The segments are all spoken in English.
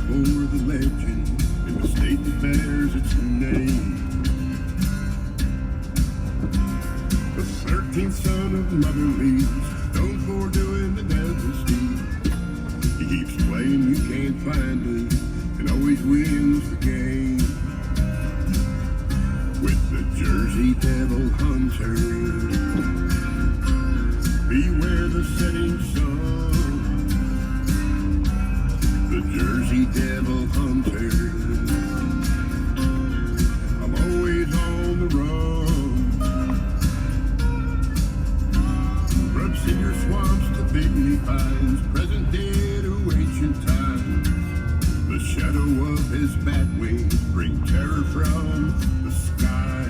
for the legend in the state that bears its name. The 13th son of Mother Leaves, known for doing the devil's deed. He keeps playing You Can't Find Me and always wins the game. With the Jersey Devil Hunter, beware the setting sun. The Jersey Devil Hunter, I'm always on the run. From cedar swamps to pygmy pines, present day to ancient times, the shadow of his bat wings bring terror from the sky.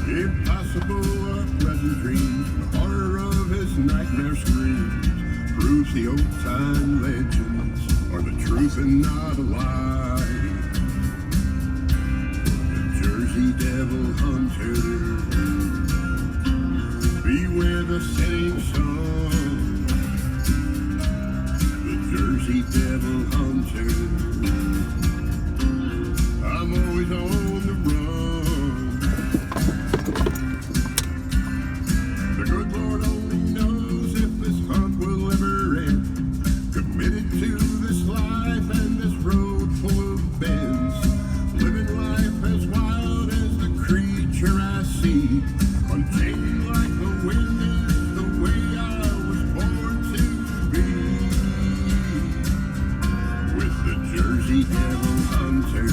Impossible are pleasant dreams, the horror of his nightmare screams proves the old-time legends are the truth and not a lie. The Jersey Devil Hunter, beware the setting sun. The Jersey Devil Hunter, I'm always on the run. The good Lord only knows if this hunt will ever end. Committed to this life and this road full of bends, living life as wild as the creature I see. Unchained like the wind is the way I was born to be. With the Jersey Devil Hunter,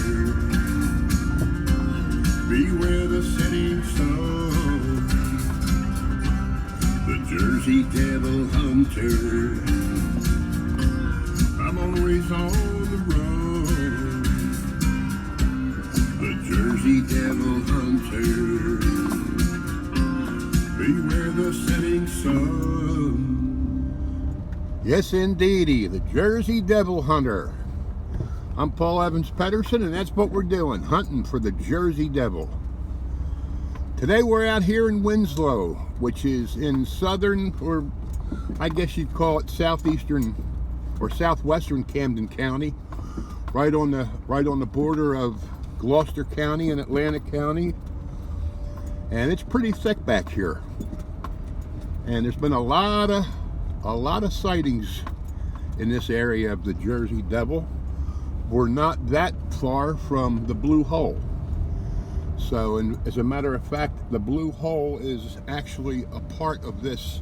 beware the setting sun. The Jersey Devil Hunter, I'm always on the run. The Jersey Devil Hunter, beware the setting sun. Yes, indeedy, the Jersey Devil Hunter. I'm Paul Evans Pedersen, and that's what we're doing, hunting for the Jersey Devil. Today we're out here in Winslow, which is in southern, or I guess you'd call it southeastern or southwestern Camden County, right on the border of Gloucester County and Atlantic County. And it's pretty thick back here. And there's been a lot of sightings in this area of the Jersey Devil. We're not that far from the Blue Hole. So, and as a matter of fact, the Blue Hole is actually a part of this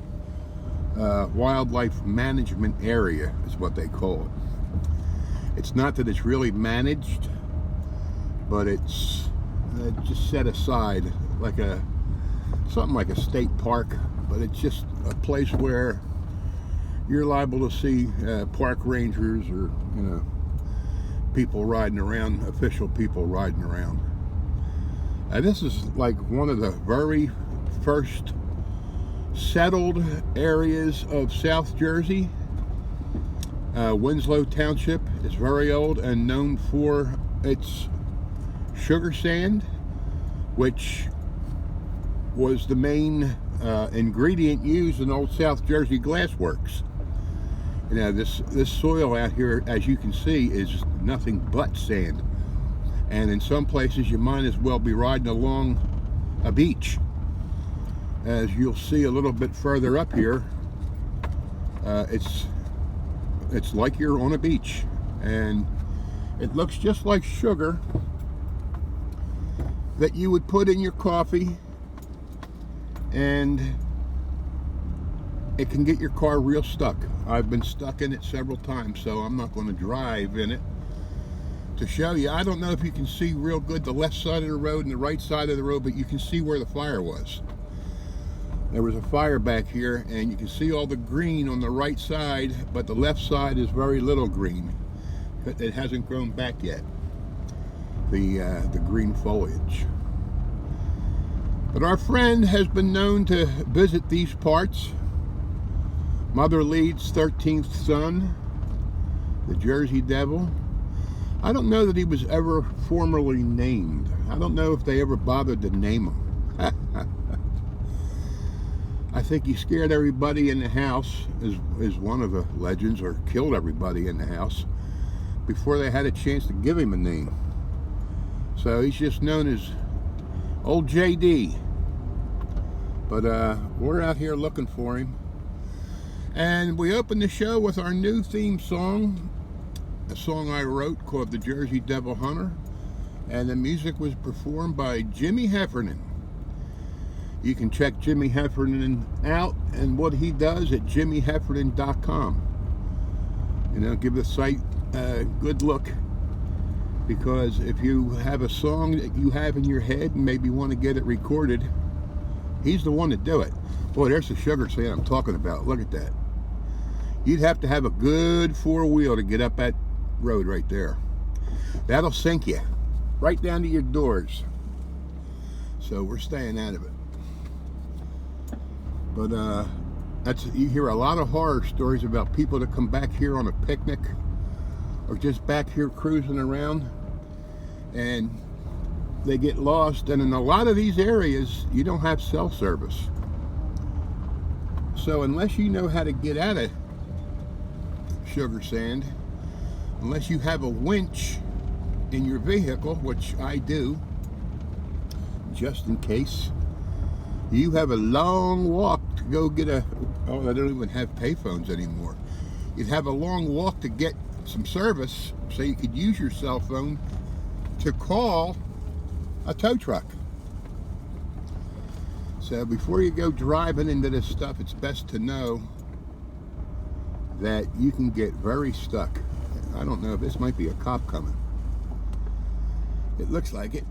wildlife management area, is what they call it. It's not that it's really managed, but it's just set aside like something like a state park, but it's just a place where you're liable to see park rangers or, you know, people riding around, official people riding around. And this is like one of the very first settled areas of South Jersey. Winslow Township is very old and known for its sugar sand, which was the main ingredient used in old South Jersey glassworks. You know, this soil out here, as you can see, is nothing but sand. And in some places you might as well be riding along a beach. As you'll see a little bit further up here, it's like you're on a beach, and it looks just like sugar that you would put in your coffee, and it can get your car real stuck. I've been stuck in it several times, so I'm not going to drive in it to show you. I don't know if you can see real good the left side of the road and the right side of the road, but you can see where the fire was. There was a fire back here, and you can see all the green on the right side, but the left side is very little green. It hasn't grown back yet, the green foliage. But our friend has been known to visit these parts. Mother Leeds' 13th son, the Jersey Devil. I don't know that he was ever formally named. I don't know if they ever bothered to name him. I think he scared everybody in the house, is one of the legends, or killed everybody in the house before they had a chance to give him a name. So he's just known as Old JD. But we're out here looking for him. And we opened the show with our new theme song, a song I wrote called The Jersey Devil Hunter. And the music was performed by Jimmy Heffernan. You can check Jimmy Heffernan out and what he does at jimmyheffernan.com. You know, give the site a good look, because if you have a song that you have in your head and maybe want to get it recorded, he's the one to do it. Boy, there's the sugar sand I'm talking about. Look at that. You'd have to have a good four-wheel to get up that road right there. That'll sink you right down to your doors. So we're staying out of it. But you hear a lot of horror stories about people that come back here on a picnic or just back here cruising around, and they get lost. And in a lot of these areas, you don't have cell service. So unless you know how to get out of sugar sand, unless you have a winch in your vehicle, which I do, just in case, you have a long walk to go get they don't even have payphones anymore. You'd have a long walk to get some service so you could use your cell phone to call a tow truck. So before you go driving into this stuff, it's best to know that you can get very stuck. I don't know if this might be a cop coming. It looks like it.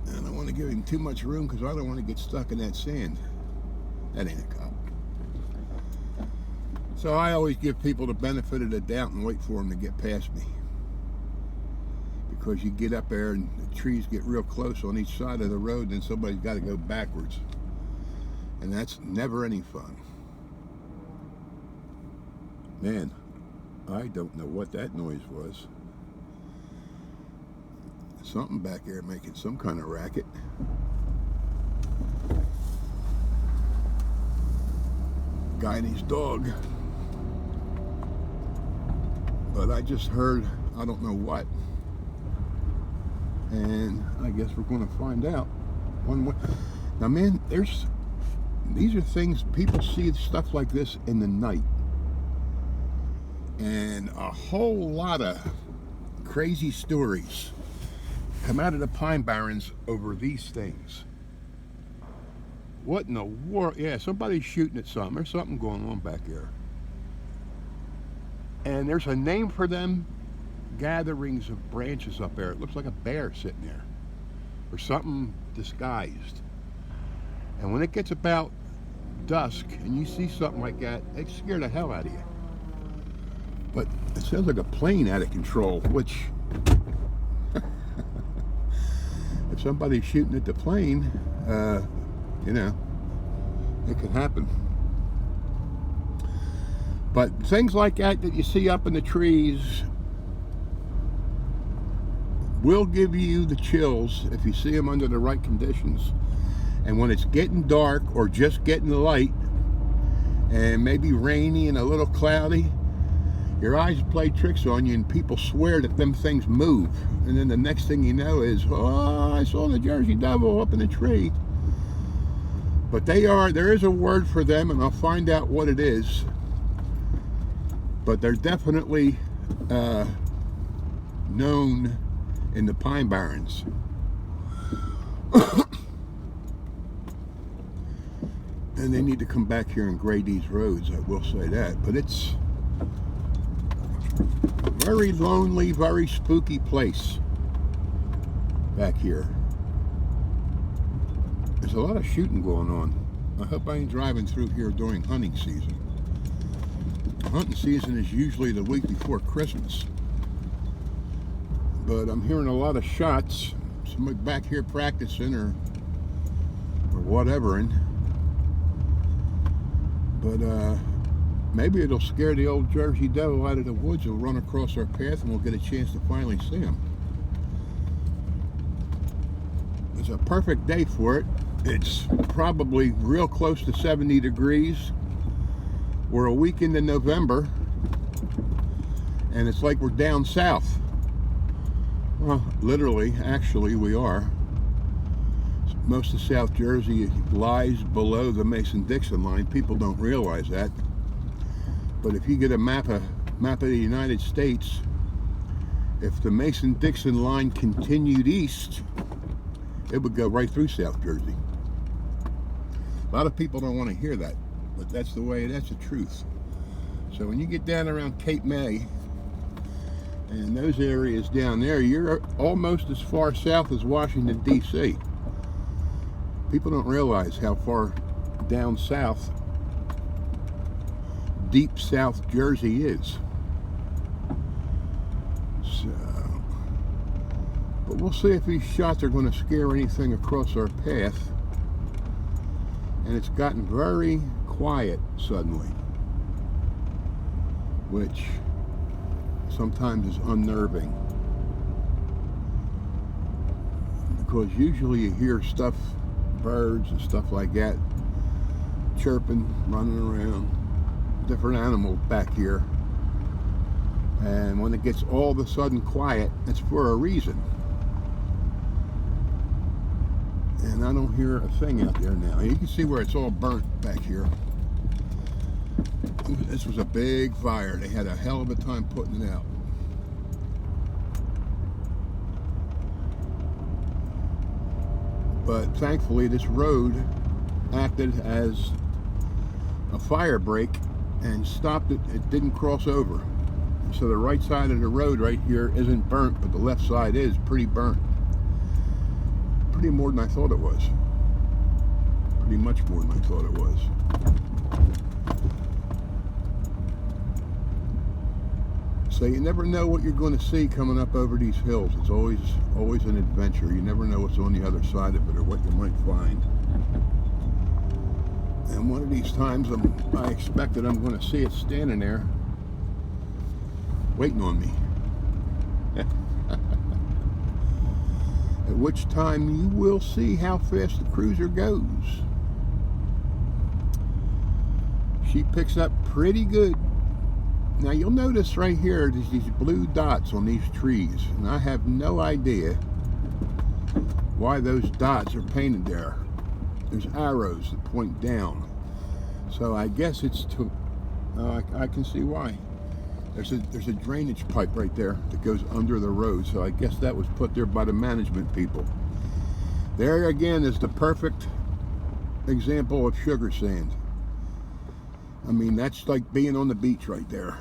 I don't want to give him too much room because I don't want to get stuck in that sand. That ain't a cop. So I always give people the benefit of the doubt and wait for them to get past me. Because you get up there and the trees get real close on each side of the road, and somebody's got to go backwards. And that's never any fun. Man, I don't know what that noise was. Something back there making some kind of racket. Guy and his dog. But I just heard, I don't know what. And I guess we're going to find out one way. Now, man, these are things, people see stuff like this in the night. And a whole lot of crazy stories come out of the Pine Barrens over these things. What in the world? Yeah, somebody's shooting at something. There's something going on back there. And there's a name for them gatherings of branches up there. It looks like a bear sitting there, or something disguised. And when it gets about dusk and you see something like that, it scare the hell out of you. But it sounds like a plane out of control, which if somebody's shooting at the plane, you know, it could happen. But things like that you see up in the trees will give you the chills if you see them under the right conditions. And when it's getting dark or just getting light and maybe rainy and a little cloudy, your eyes play tricks on you and people swear that them things move. And then the next thing you know is, oh, I saw the Jersey Devil up in the tree. But there is a word for them, and I'll find out what it is. But they're definitely known in the Pine Barrens. And they need to come back here and grade these roads, I will say that. But it's a very lonely, very spooky place back here. There's a lot of shooting going on. I hope I ain't driving through here during hunting season. Hunting season is usually the week before Christmas. But I'm hearing a lot of shots. Somebody back here practicing or whatever. But maybe it'll scare the old Jersey Devil out of the woods. He'll run across our path and we'll get a chance to finally see him. It's a perfect day for it. It's probably real close to 70 degrees. We're a week into November, and it's like we're down south. Well, literally, actually, we are. Most of South Jersey lies below the Mason-Dixon line. People don't realize that. But if you get a map of the United States, if the Mason-Dixon line continued east, it would go right through South Jersey. A lot of people don't want to hear that, but that's the way, that's the truth. So when you get down around Cape May and those areas down there, you're almost as far south as Washington, D.C. People don't realize how far down south, deep South Jersey is. So, but we'll see if these shots are going to scare anything across our path. And it's gotten very quiet suddenly, which sometimes is unnerving, because usually you hear stuff, birds and stuff like that, chirping, running around, different animals back here. And when it gets all of a sudden quiet, it's for a reason. And I don't hear a thing out there now. You can see where it's all burnt back here. This was a big fire. They had a hell of a time putting it out. But thankfully this road acted as a fire break and stopped it. It didn't cross over. So the right side of the road right here isn't burnt, but the left side is pretty burnt. Pretty more than I thought it was. Pretty much more than I thought it was. So you never know what you're going to see coming up over these hills. It's always an adventure. You never know what's on the other side of it or what you might find. And one of these times I expect that I'm going to see it standing there waiting on me. At which time you will see how fast the cruiser goes. She picks up pretty good. Now you'll notice right here there's these blue dots on these trees, and I have no idea why those dots are painted there. There's arrows that point down, so I guess it's to I can see why. There's a drainage pipe right there that goes under the road, so I guess that was put there by the management people. There again is the perfect example of sugar sand. I mean, that's like being on the beach right there.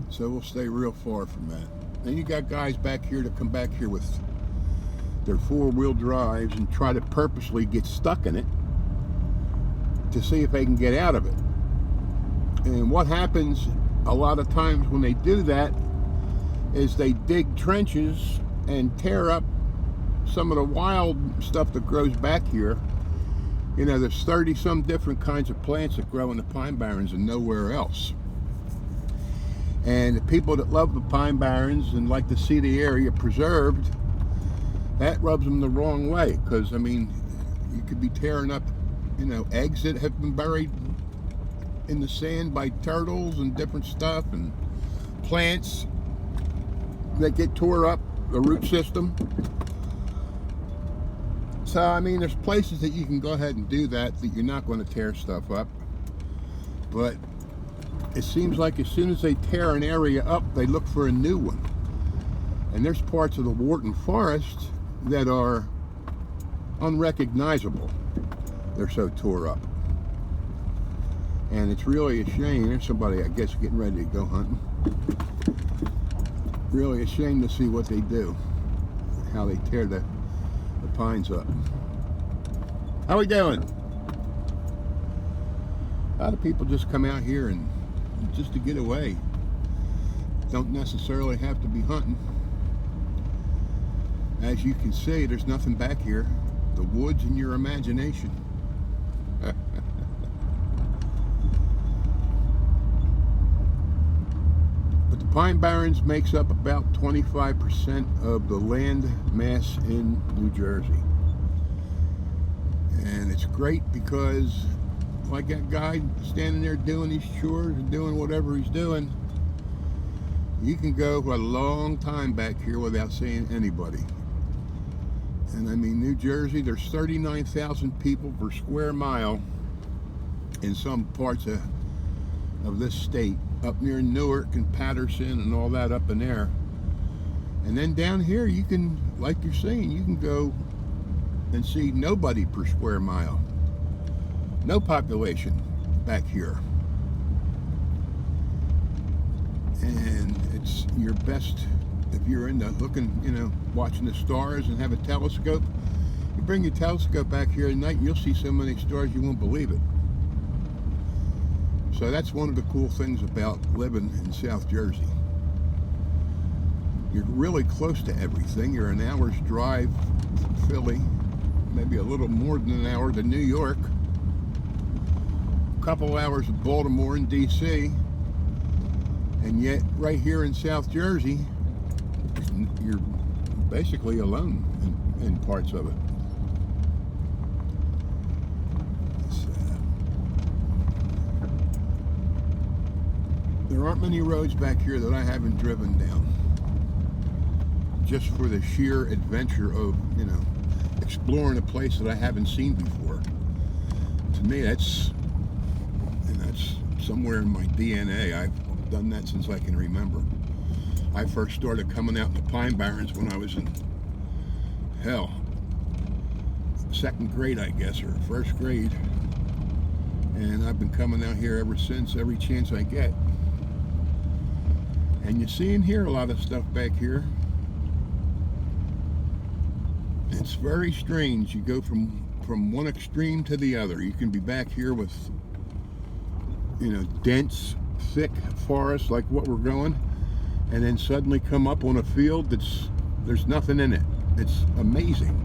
So we'll stay real far from that. Then you got guys back here that come back here with their four-wheel drives and try to purposely get stuck in it to see if they can get out of it. And what happens a lot of times when they do that is they dig trenches and tear up some of the wild stuff that grows back here. You know, there's 30-some different kinds of plants that grow in the Pine Barrens and nowhere else. And the people that love the Pine Barrens and like to see the area preserved, that rubs them the wrong way, because, I mean, you could be tearing up, you know, eggs that have been buried in the sand by turtles and different stuff, and plants that get tore up, the root system. So, I mean, there's places that you can go ahead and do that you're not going to tear stuff up. But it seems like as soon as they tear an area up, they look for a new one. And there's parts of the Wharton Forest that are unrecognizable. They're so tore up. And it's really a shame. There's somebody, I guess, getting ready to go hunting. Really a shame to see what they do, how they tear the pines up. How we doing? A lot of people just come out here and just to get away. Don't necessarily have to be hunting. As you can see, there's nothing back here. The woods and your imagination. Pine Barrens makes up about 25% of the land mass in New Jersey. And it's great because, like that guy standing there doing his chores and doing whatever he's doing, you can go a long time back here without seeing anybody. And I mean, New Jersey, there's 39,000 people per square mile in some parts of this state, up near Newark and Patterson and all that up in there. And then down here, you can, like you're saying, you can go and see nobody per square mile. No population back here. And it's your best, if you're into looking, you know, watching the stars and have a telescope, you bring your telescope back here at night and you'll see so many stars you won't believe it. So that's one of the cool things about living in South Jersey. You're really close to everything. You're an hour's drive from Philly, maybe a little more than an hour to New York, a couple hours of Baltimore and DC, and yet right here in South Jersey, you're basically alone in parts of it. There aren't many roads back here that I haven't driven down, just for the sheer adventure of, you know, exploring a place that I haven't seen before. To me, that's somewhere in my DNA. I've done that since I can remember. I first started coming out in the Pine Barrens when I was in, second grade, I guess, or first grade. And I've been coming out here ever since, every chance I get. And you see and hear a lot of stuff back here. It's very strange. You go from one extreme to the other. You can be back here with, you know, dense, thick forest like what we're going, and then suddenly come up on a field there's nothing in it. It's amazing.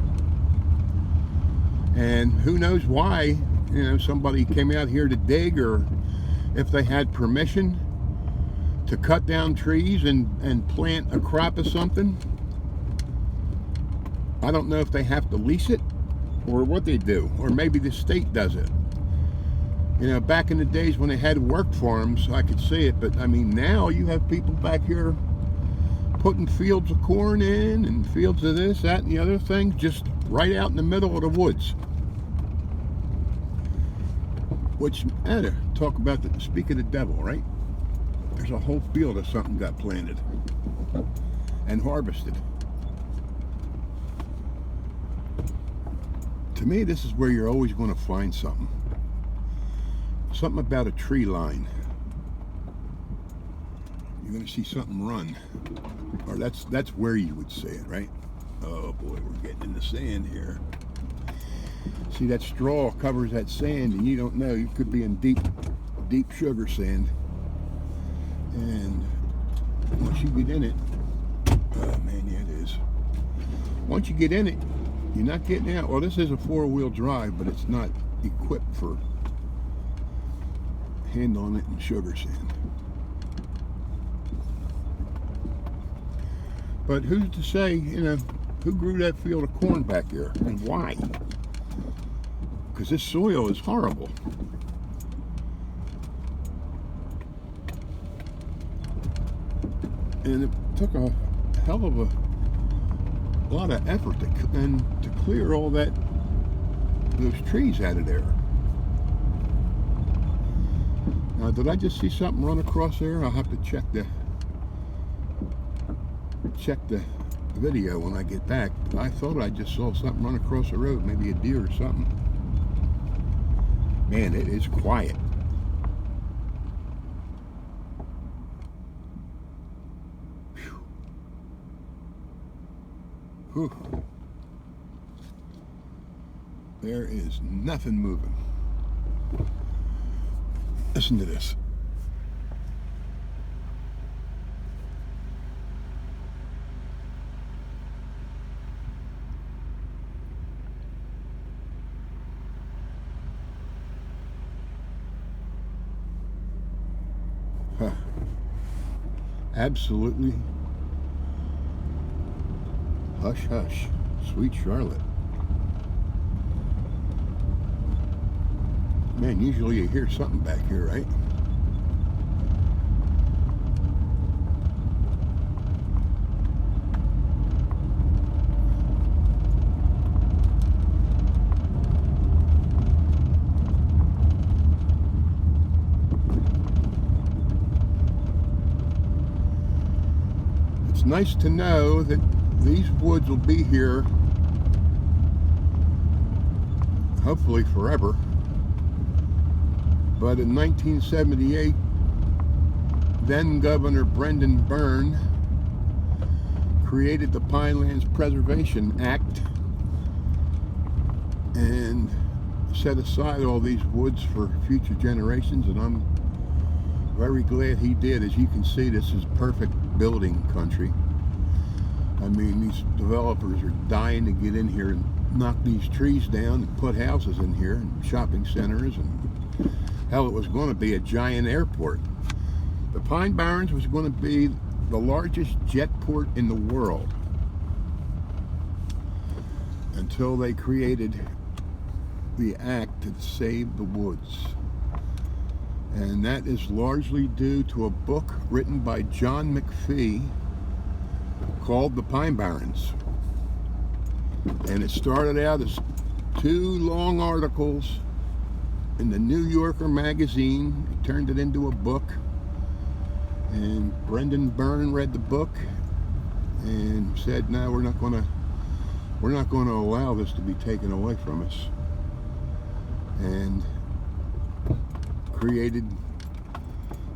And who knows why, you know, somebody came out here to dig, or if they had permission to cut down trees and plant a crop of something. I don't know if they have to lease it or what they do, or maybe the state does it. You know, back in the days when they had work farms, I could see it, but I mean, now you have people back here putting fields of corn in and fields of this, that, and the other thing, just right out in the middle of the woods. Which, talk about speak of the devil, right? There's a whole field of something got planted and harvested. To me, this is where you're always going to find something. Something about a tree line. You're going to see something run. Or that's where you would see it, right? Oh boy, we're getting in the sand here. See, that straw covers that sand, and you don't know. You could be in deep sugar sand. And once you get in it, oh man, yeah, it is. Once you get in it, you're not getting out. Well, this is a four-wheel drive, but it's not equipped for handling it in sugar sand. But who's to say, you know, who grew that field of corn back there and why? Because this soil is horrible. And it took a hell of a lot of effort to clear all those trees out of there. Now, did I just see something run across there? I'll have to check the video when I get back. I thought I just saw something run across the road, maybe a deer or something. Man, it is quiet. Whew. There is nothing moving. Listen to this. Huh. Absolutely. Hush, hush, sweet Charlotte. Man, usually you hear something back here, right? It's nice to know that these woods will be here hopefully forever. But in 1978, then Governor Brendan Byrne created the Pinelands Preservation Act and set aside all these woods for future generations, and I'm very glad he did. As you can see, this is perfect building country. I mean, these developers are dying to get in here and knock these trees down and put houses in here and shopping centers, and hell, it was going to be a giant airport. The Pine Barrens was going to be the largest jet port in the world until they created the act to save the woods. And that is largely due to a book written by John McPhee called The Pine Barrens. And it started out as 2 long articles in the New Yorker magazine. He turned it into a book, and Brendan Byrne read the book and said, "No, we're not going to allow this to be taken away from us," and created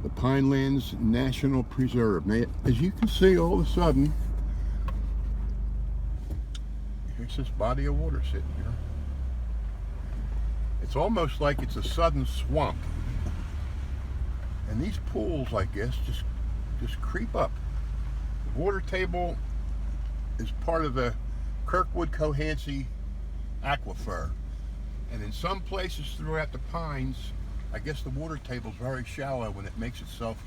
the Pinelands National Preserve. Now, as you can see, all of a sudden, here's this body of water sitting here. It's almost like it's a sudden swamp. And these pools, I guess, just creep up. The water table is part of the Kirkwood-Cohansey aquifer. And in some places throughout the Pines, I guess the water table's very shallow when it makes itself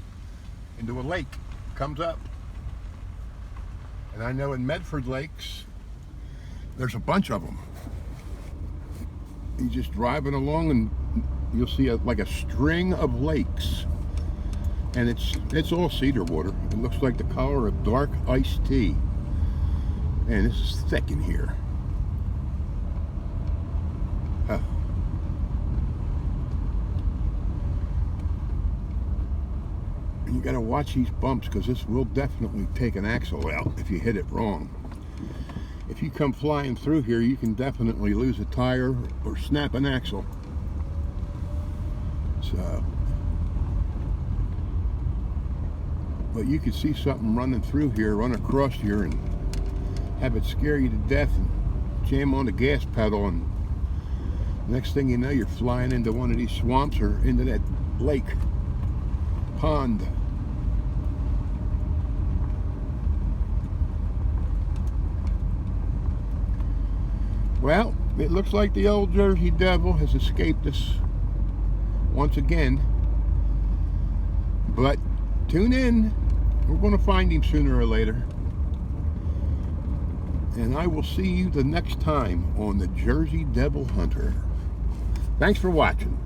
into a lake. It comes up. And I know in Medford Lakes, there's a bunch of them. You're just driving along and you'll see like a string of lakes. And it's all cedar water. It looks like the color of dark iced tea. And this is thick in here. Huh. You gotta watch these bumps, because this will definitely take an axle out if you hit it wrong. If you come flying through here, you can definitely lose a tire or snap an axle. So, but you could see something running through here, run across here, and have it scare you to death and jam on the gas pedal, and next thing you know, you're flying into one of these swamps or into that lake, pond. Well, it looks like the old Jersey Devil has escaped us once again. But tune in. We're going to find him sooner or later. And I will see you the next time on the Jersey Devil Hunter. Thanks for watching.